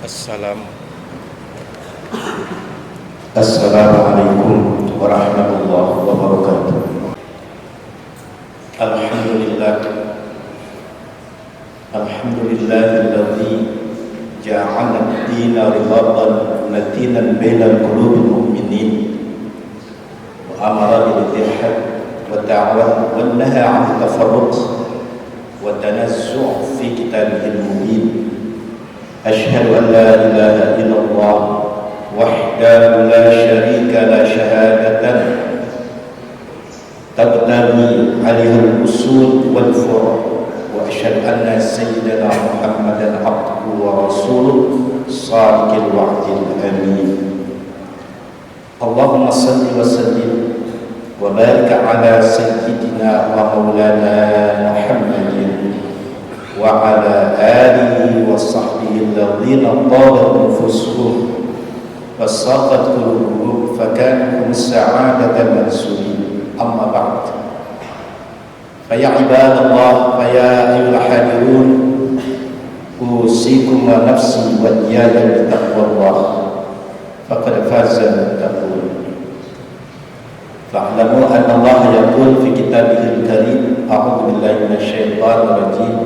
Assalamualaikum warahmatullahi wabarakatuh. Alhamdulillahilladzi ja'ala ad-dina ribatan matinan bainal qulubil mu'minin wa amara bil ittihad wa ta'awun wa nahaa 'anil tafarruq wa tanazzu' fi kitabihil mubin. Asyhadu an la ilaha illallah wahdahu la syarika la syahadatan tabtaghi 'alaiha al-usul wal furu' wa asyhadu anna sayyidana Muhammadan abduhu wa rasuluh shadiqil wa'dil amin. Allahumma shalli wa sallim wa barik ala sayyidina wa maulana Muhammadin wa ala alihi wa sahbihi alladhina tabat nufusuhum wa saqat qulubuhum fa kanu sa'adatan mansurin. Amma ba'd. Fa ya ibadallah, fa ya ayyuhal hadirun, usikum wa nafsi wa iyaya bi taqwallah faqad faza al-muttaqun. Fa'lamu anna Allah yaqul fi kitabihil karim, a'udzu billahi minasyaitonir rajim,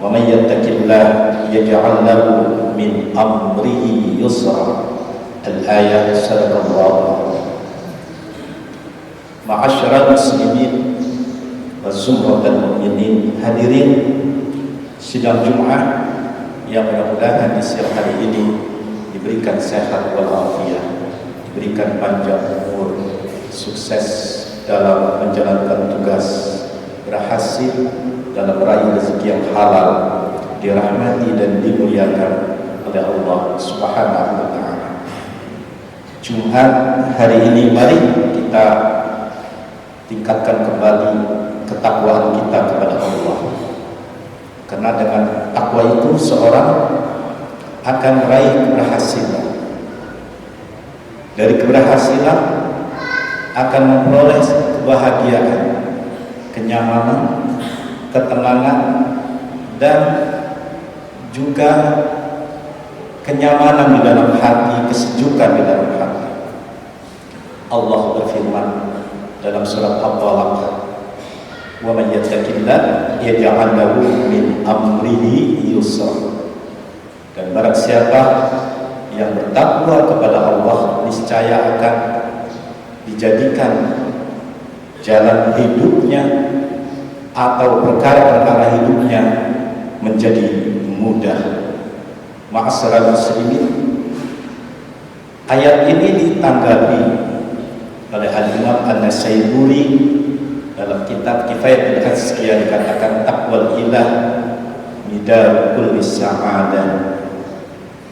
wa may yattaqillah yaj'al lahu min amrihi yusra. Al-ayat. Sadaqallahu. Ma'asyiral muslimin wa zumratal mu'minin, hadirin sidang Jumat yang mudah-mudahan di siang hari ini diberikan sehat walafiat, diberikan panjang umur, sukses dalam menjalankan tugas, berhasil dalam meraih rezeki yang halal, dirahmati dan dimuliakan oleh Allah Subhanahu wa ta'ala. Jumat hari ini mari kita tingkatkan kembali ketakwaan kita kepada Allah. Karena dengan takwa itu seorang akan meraih keberhasilan. Dari keberhasilan akan memperoleh kebahagiaan, kenyamanan, ketenangan, dan juga kenyamanan di dalam hati, kesejukan di dalam hati. Allah berfirman dalam surat At-Talaq, wa man yattaqillah yaj'al lahu min amrihi yusra. Dan barang siapa yang bertakwa kepada Allah, niscaya akan dijadikan jalan hidupnya atau perkara-perkara hidupnya menjadi mudah. Ma'asyiral muslimin, ayat ini ditanggapi oleh Al-Imam An-Nasaiburi dalam kitab Kifayatul Tazkiyah, dikatakan taqwal ilah midar kulli sa'adah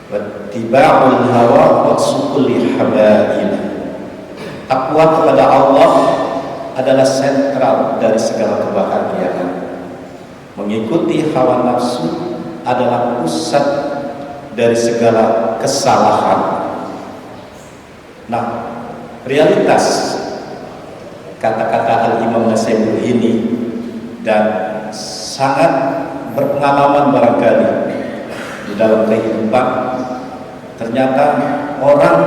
wa tiba'ul hawa wa kulli habail. Takwa kepada Allah adalah sentral dari segala kebahagiaan. Mengikuti hawa nafsu adalah pusat dari segala kesalahan. Nah, realitas kata-kata Al-Imam Nasaiburi ini dan sangat berpengalaman barangkali di dalam kehidupan, ternyata orang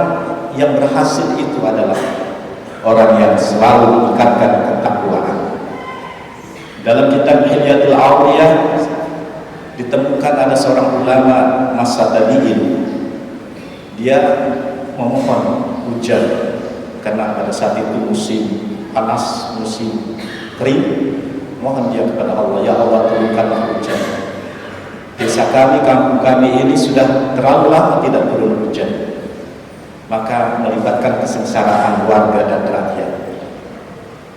yang berhasil itu adalah orang yang selalu meningkatkan ketakwaan. Dalam kitab Hilyatul Awliyah ditemukan ada seorang ulama masa tabi'in. Dia memohon hujan karena pada saat itu musim panas, musim kering. Mohon dia kepada Allah, ya Allah turunkanlah hujan. Desa kami, kampung kami ini sudah terlalu lama tidak turun hujan. Maka melibatkan kesengsaraan warga dan rakyat.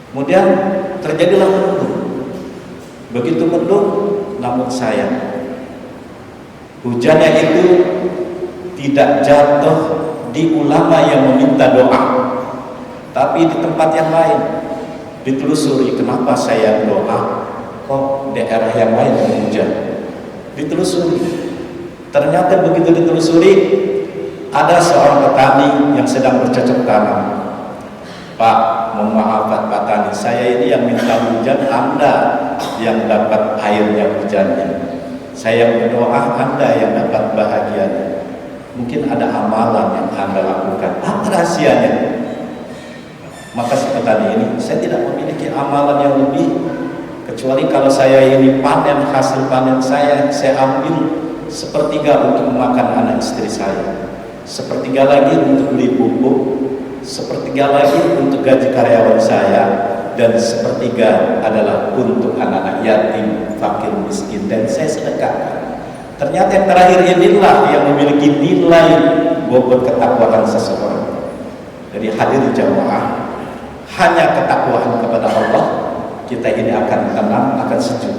Kemudian terjadilah mendung. Begitu mendung, namun sayang, hujannya itu tidak jatuh di ulama yang meminta doa, tapi di tempat yang lain. Ditelusuri, kenapa saya doa kok daerah yang lain hujan? Ditelusuri, ternyata begitu ditelusuri, ada seorang petani yang sedang bercocok tanam. Pak, mohon maaf Pak Tani, saya ini yang minta hujan, Anda yang dapat airnya hujannya. Saya berdoa, Anda yang dapat bahagia. Mungkin ada amalan yang Anda lakukan. Apa rahasianya? Maka si petani ini, saya tidak memiliki amalan yang lebih, kecuali kalau saya ini panen, hasil panen saya ambil sepertiga untuk memakan anak istri saya, sepertiga lagi untuk beli pupuk, sepertiga lagi untuk gaji karyawan saya, dan sepertiga adalah untuk anak-anak yatim, fakir, miskin, dan saya sedekahkan. Ternyata yang terakhir inilah yang memiliki nilai bobot ketakwaan seseorang. Jadi hadirin jamaah, hanya ketakwaan kepada Allah, kita ini akan tenang, akan sejuk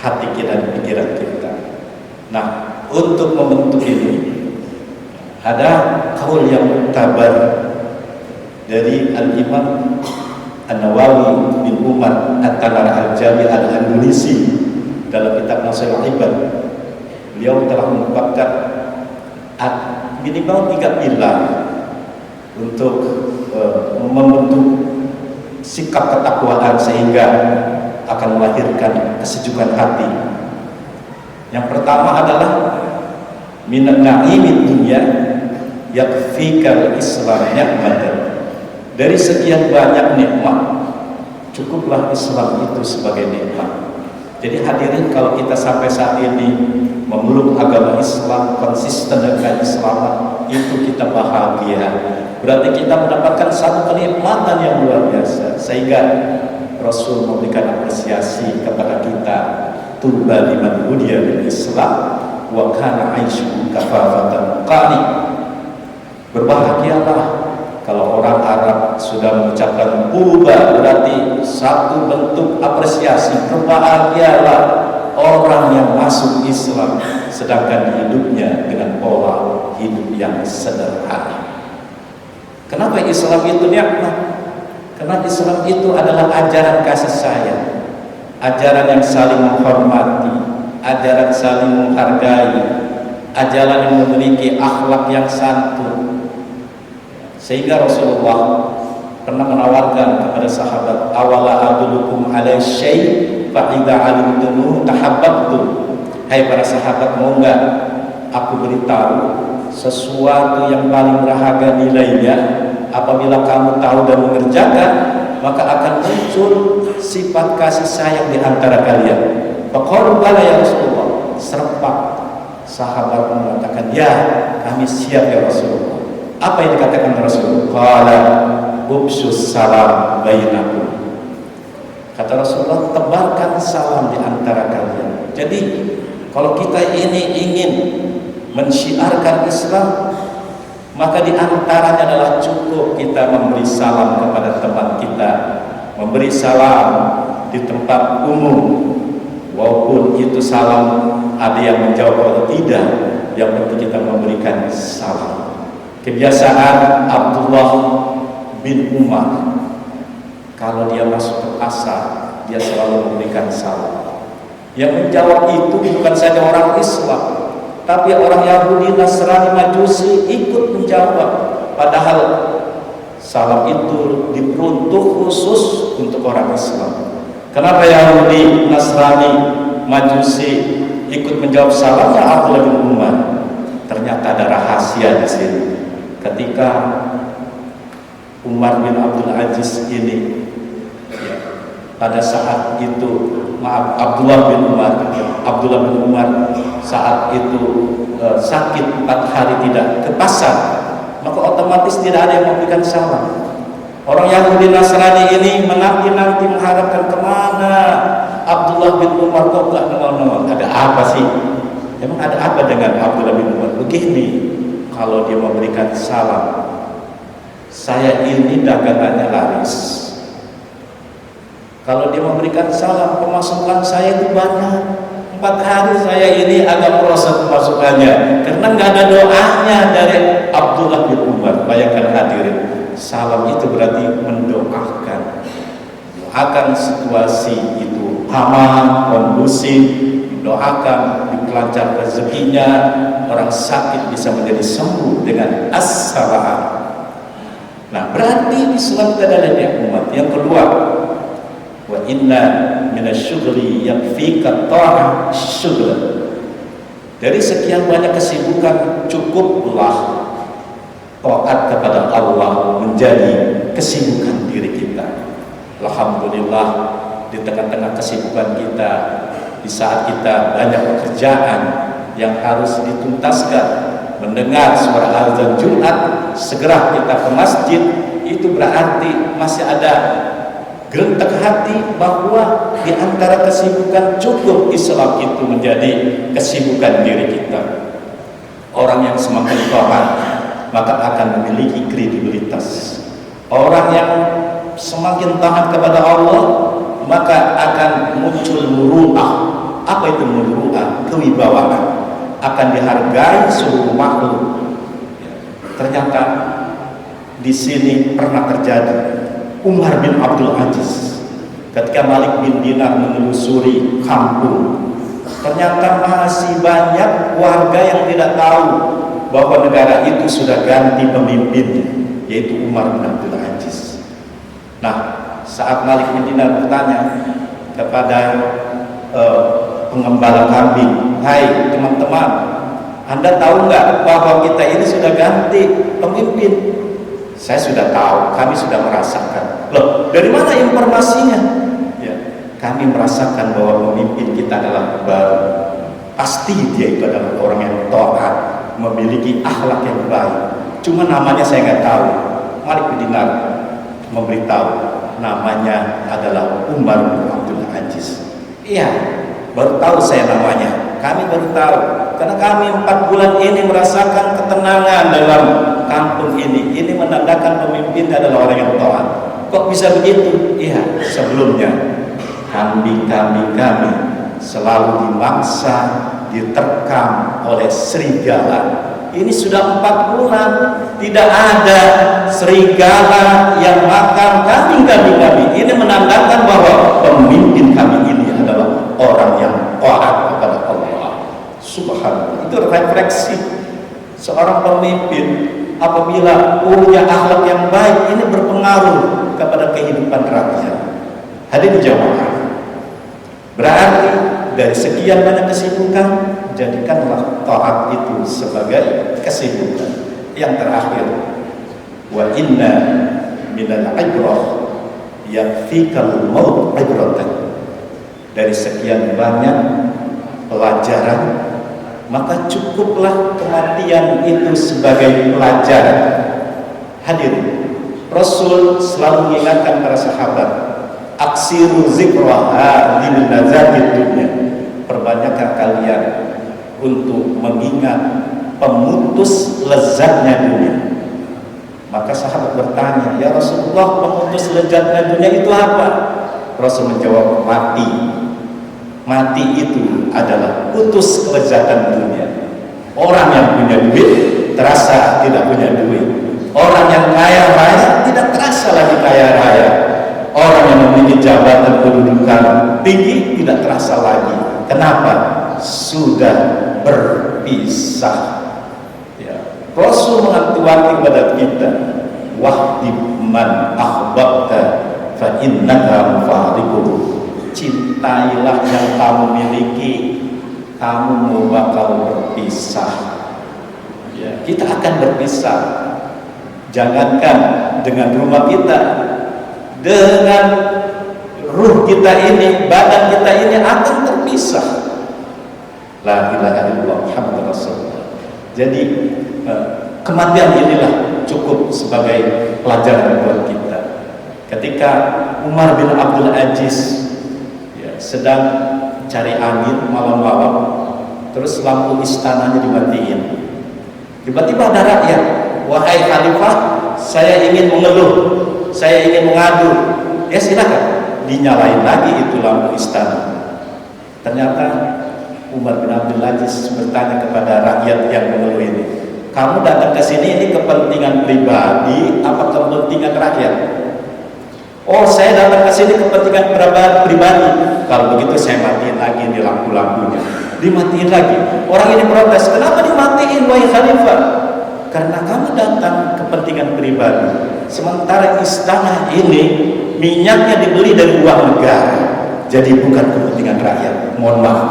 hati kita dan pikiran kita. Nah, untuk membentuk ini ada kaul yang muktabar dari Al-Imam An-Nawawi bin Umar At-Tanar Al-Jami Al-Andalusi dalam kitab Nasihatul Ibad. Beliau telah mengungkapkan minimal 3 pilar untuk membentuk sikap ketakwaan sehingga akan melahirkan kesejukan hati. Yang pertama adalah minan na'imid dunya yakfikal Islam ni'matan. Dari sekian banyak nikmat, cukuplah Islam itu sebagai nikmat. Jadi hadirin, kalau kita sampai saat ini memeluk agama Islam, konsisten dengan Islam, itu kita bahagia. Berarti kita mendapatkan satu kenikmatan yang luar biasa. Sehingga Rasul memberikan apresiasi kepada kita, tuba liman hudiya bil Islam wa kana aisyu kafafatan qani. Berbahagialah kalau orang Arab sudah mengucapkan tuba, berarti satu bentuk apresiasi. Berbahagialah orang yang masuk Islam sedangkan hidupnya dengan pola hidup yang sederhana. Kenapa Islam itu nikmat? Karena Islam itu adalah ajaran kasih sayang, ajaran yang saling menghormati, ajaran saling menghargai, ajaran yang memiliki akhlak yang santun. Sehingga Rasulullah pernah menawarkan kepada sahabat, awala adulukum alai syai' fa idza alimtumu tahabbtum. Hai para sahabat, mau enggak aku beritahu sesuatu yang paling berharga nilainya? Apabila kamu tahu dan mengerjakan, maka akan muncul sifat kasih sayang di antara kalian. Faqalu bala ya Rasulullah. Serempak sahabat mengatakan, ya kami siap ya Rasulullah. Apa yang dikatakan Rasulullah? Qala ubsus salam bainakum. Kata Rasulullah, tebarkan salam di antara kalian. Jadi kalau kita ini ingin mensyiarkan Islam, maka di antaranya adalah cukup kita memberi salam kepada teman kita, memberi salam di tempat umum, walaupun itu salam ada yang menjawab atau tidak, yang penting kita memberikan salam. Kebiasaan Abdullah bin Umar, kalau dia masuk ke pasar, dia selalu memberikan salam. Yang menjawab itu bukan saja orang Islam, tapi orang Yahudi, Nasrani, Majusi ikut menjawab. Padahal salam itu diperuntuk khusus untuk orang Islam. Kenapa Yahudi, Nasrani, Majusi ikut menjawab salamnya Abdullah bin Umar? Ternyata ada rahasia di sini. Ketika Umar bin Abdul Aziz ini, pada saat itu, Abdullah bin Umar saat itu sakit 4 hari tidak ke pasar, maka otomatis tidak ada yang memberikan salam. Orang Yahudi Nasrani ini menanti-nanti mengharapkan kemana Abdullah bin Umar kok gak nongol-nongol. Ada apa sih? Emang ada apa dengan Abdullah bin Umar? Begini, kalau dia memberikan salam, saya ini dagangannya laris. Kalau dia memberikan salam, pemasukan saya itu banyak. 4 hari saya ini agak proses pemasukannya, karena nggak ada doanya dari Abdullah bin Umar. Bayangkan hadirin, salam itu berarti mendoakan, doakan situasi itu aman, kondusif, doakan dilancar rezekinya, orang sakit bisa menjadi sembuh dengan as-salam. Nah, berarti Islam itu adalah nikmat. Yang kedua, Wa inna minasyughli yakfika ta'ah syughla. Dari sekian banyak kesibukan, cukuplah taat kepada Allah menjadi kesibukan diri kita. Alhamdulillah, di tengah-tengah kesibukan kita, di saat kita banyak pekerjaan yang harus dituntaskan, mendengar suara azan Jumat, segera kita ke masjid, itu berarti masih ada gerentak hati bahwa di antara kesibukan cukup Islam itu menjadi kesibukan diri kita. Orang yang semakin taat maka akan memiliki kredibilitas. Orang yang semakin taat kepada Allah maka akan muncul muru'ah. Apa itu muru'ah? Kewibawaan. Akan dihargai seluruh makhluk. Ternyata di sini pernah terjadi. Umar bin Abdul Aziz ketika Malik bin Dinar menelusuri kampung, ternyata masih banyak warga yang tidak tahu bahwa negara itu sudah ganti pemimpin, yaitu Umar bin Abdul Aziz. Nah, saat Malik bin Dinar bertanya kepada pengembala kambing, "Hai teman-teman, Anda tahu nggak bahwa kita ini sudah ganti pemimpin?" "Saya sudah tahu, kami sudah merasakan." "Loh, dari mana informasinya?" "Ya, kami merasakan bahwa pemimpin kita adalah baru. Pasti dia itu adalah orang yang taat, memiliki akhlak yang baik. Cuma namanya saya nggak tahu." Malik bin Dinar memberitahu, namanya adalah Umar bin Abdul Aziz. "Iya, baru tahu saya namanya. Kami baru tahu karena kami 4 bulan ini merasakan ketenangan dalam kampung ini. Ini menandakan pemimpin adalah orang yang taat." "Kok bisa begitu?" "Iya, sebelumnya kambing-kambing kami selalu dimangsa, diterkam oleh serigala. Ini sudah 4 bulan tidak ada serigala yang makan kambing-kambing kami. Ini menandakan bahwa pemimpin kami ini adalah orang yang taat kepada Allah." Subhanallah. Itu refleksi seorang pemimpin apabila punya akhlak yang baik, ini berpengaruh kepada kehidupan rakyat. Hadirin jamaah, berarti dari sekian banyak kesibukan, jadikanlah taat itu sebagai kesibukan. Yang terakhir, wa inna minal ibrah yakfikal maut ibratan. Dari sekian banyak pelajaran, maka cukuplah kematian itu sebagai pelajaran. Hadirin, Rasul selalu mengingatkan para sahabat, aksiru zikraha lil nazatid dunya. Perbanyakkan kalian untuk mengingat pemutus lezatnya dunia. Maka sahabat bertanya, "Ya Rasulullah, pemutus lezatnya dunia itu apa?" Rasul menjawab, mati. Mati itu adalah putus kelezatan dunia. Orang yang punya duit terasa tidak punya duit. Orang yang kaya raya tidak terasa lagi kaya raya. Orang yang memiliki jabatan kedudukan tinggi tidak terasa lagi. Kenapa? Sudah berpisah. Ya. Rasul menganti-wanti kepada kita, wahdi man ahbabta fa innaka mufariquh. Cintailah yang kamu miliki, kamu mau bakal berpisah. Ya, kita akan berpisah. Jangankan dengan rumah kita, dengan ruh kita ini, badan kita ini akan terpisah. La ilaha illallah Muhammadur Rasulullah. Jadi kematian inilah cukup sebagai pelajaran buat kita. Ketika Umar bin Abdul Aziz sedang cari angin malam-malam, terus lampu istananya dimatiin. Tiba-tiba ada rakyat, "Wahai khalifah, saya ingin mengeluh, saya ingin mengadu." Ya silakan, dinyalain lagi itu lampu istana. Ternyata Umar bin Abdul Aziz bertanya kepada rakyat yang mengeluh ini, "Kamu datang ke sini ini kepentingan pribadi apa kepentingan rakyat?" "Oh, saya datang ke sini kepentingan pribadi." "Kalau begitu saya matiin lagi di lampu-lampunya." Dimatiin lagi. Orang ini protes, "Kenapa dimatiin wahai khalifah?" "Karena kamu datang kepentingan pribadi, sementara istana ini minyaknya dibeli dari uang negara, jadi bukan kepentingan rakyat. Mohon maaf,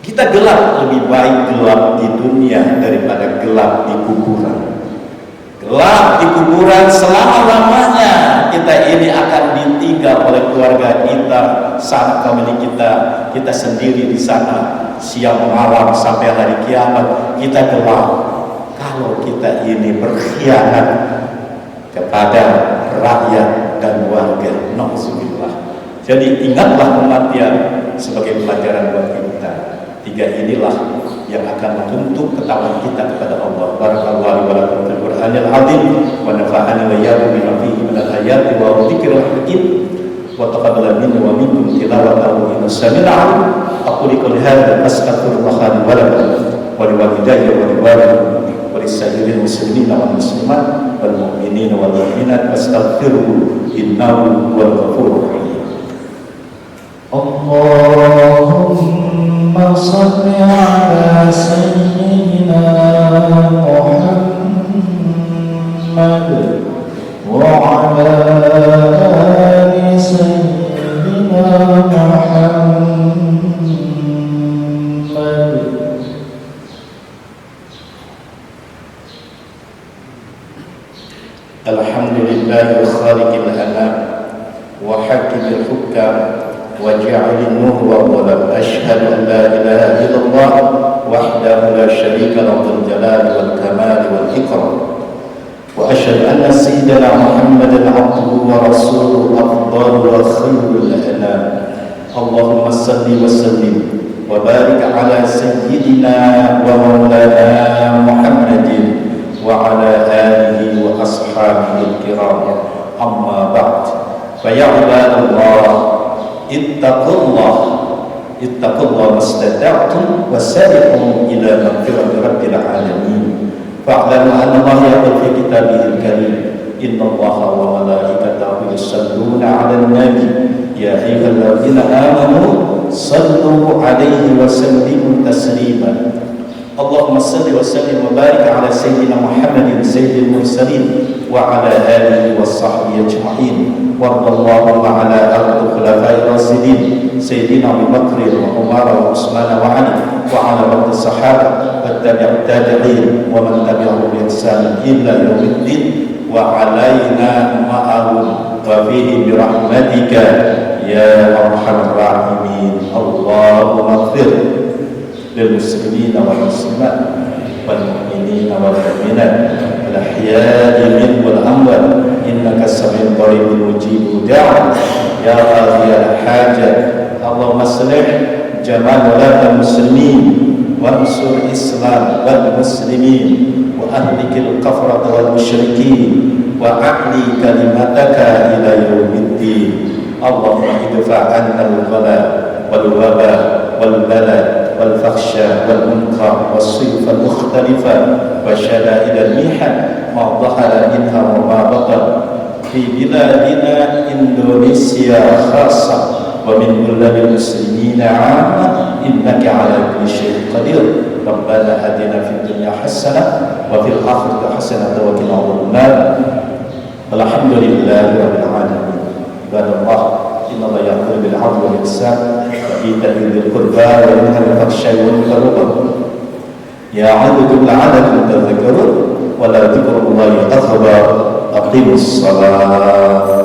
kita gelap, lebih baik gelap di dunia daripada gelap di kuburan. Gelap di kuburan selama-lamanya, kita ini akan ditinggal oleh keluarga kita, sanak famili kita sendiri di sana siang malam sampai hari kiamat. Kita gelap kalau kita ini berkhianat kepada rakyat dan warga. Nauzubillah. Jadi ingatlah kematian sebagai pelajaran buat kita. Tiga inilah yang akan menuntut ketakwaan kita kepada Allah. Barakallahu wa lakum fil Qur'anil azim wa nafa'ani wa iyyakum bima fihi min al-ayati wa dzikril hakim wa taqabbal minni wa minkum tilawatahu innahu sami'un 'alim. Aqulu qawli hadza astaghfirullah li wa lakum wa liwalidayya wa liwalidakum wa lisa'iril muslimin wal muslimat wal mu'minin wal mu'minat fastaghfiruhu innahu huwal ghafurur rahim. Allahumma salli ala sayyidina Muhammad wa ala ali sayyidina Muhammad. Alhamdulillah khaliqil anam wa hakimil hukam وجعل النور والظلام أشهد أن لا إله إلا الله وحده لا شريك له ذو الجلال والكمال والإكرام وأشهد أن سيدنا محمدا عبده ورسوله أفضل وخير الأنام اللهم صل وسلم وبارك على سيدنا ومولانا محمد وعلى آله وأصحابه الكرام أما بعد فيا عباد الله ittaqullah mastata'tum wasari'u ila maghfirati rabbil alamin fa'lamu anna Allah yaqul fi kitabihil karim innallaha wa malaikatahu yusalluna 'alan nabi ya ayyuhalladzina amanu sallu 'alaihi wa sallimu taslima Allahumma salli wa sallim wa barik ala sayyidina Muhammadin sayyidil mursalin wa ala alihi wa sahbihi ajma'in warda Allahumma ala ardu khulafai rasidin sayyidina Abu Bakr wa Umar wa Utsman wa Ali wa ala ba'd sahabat wa tabi'in wa man tabi'ahum bi ihsan ila yaumiddin wa alaina ma'ahum wa fihi bi rahmatika ya arhamar rahimin. Allahumma ighfir للمسلمين والمسلمات والمؤمنين والمؤمنات الأحياء منهم والأموات إنك سميع قريب مجيب دعوة يا قاضي الحاجة اللهم اصلح جميع ولاة المسلمين وانصر الإسلام والمسلمين وأهلك الكفرة والمشركين وأعلي كلمتك إلى يوم الدين اللهم ادفع عنا الغلا والوباء والبلاء والفحشاء والمنكر والصنف المختلفة وشدائد المحن ما ظهر منها وما بطن في بلادنا إندونيسيا خاصة ومن بلاد المسلمين عامة إنك على كل شيء قدير ربنا آتنا في الدنيا حسنة وفي الآخرة حسنة وقنا عذاب النار الحمد لله رب العالمين. عباد الله إن الله يأمر بالعدل والإحسان وإيتاء ذي القربى وينهى عن الفحشاء والمنكر والبغي يعظكم لعلكم تذكرون ولذكر الله أكبر. أقيموا الصلاة.